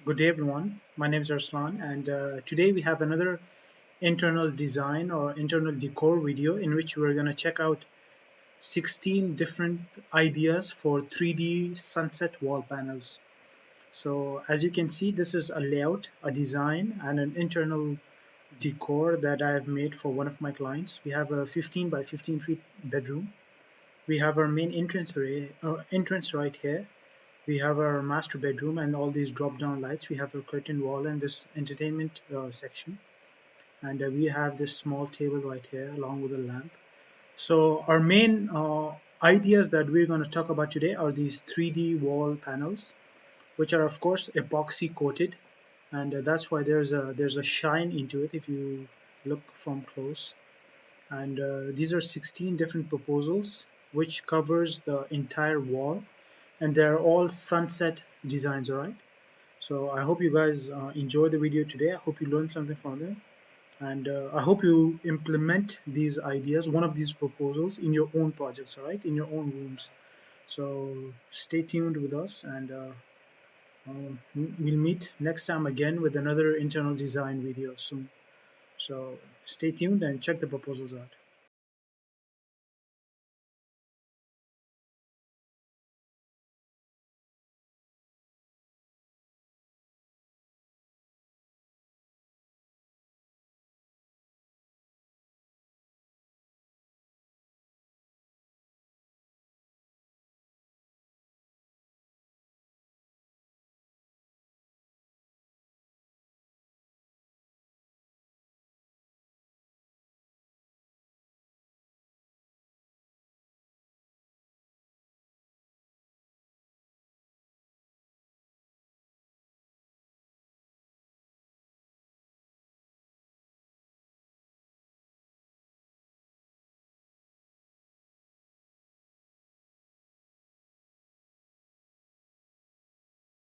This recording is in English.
Good day, everyone. My name is Arslan, and today we have another internal design or internal decor video in which we're going to check out 16 different ideas for 3D sunset wall panels. So, as you can see, this is a layout, a design, and an internal decor that I have made for one of my clients. We have a 15 by 15 feet bedroom. We have our main entrance right here. We have our master bedroom and all these drop down lights. We have a curtain wall and this entertainment section, and we have this small table right here along with a lamp. So our main ideas that we're going to talk about today are these 3D wall panels, which are of course epoxy coated, and that's why there's a shine into it if you look from close. And these are 16 different proposals which covers the entire wall, and they're all sunset designs. All right, so I hope you guys enjoy the video today. I hope you learned something from it, and I hope you implement these ideas, one of these proposals, in your own projects. All right, in your own rooms. So stay tuned with us, and we'll meet next time again with another internal design video soon. So stay tuned and check the proposals out.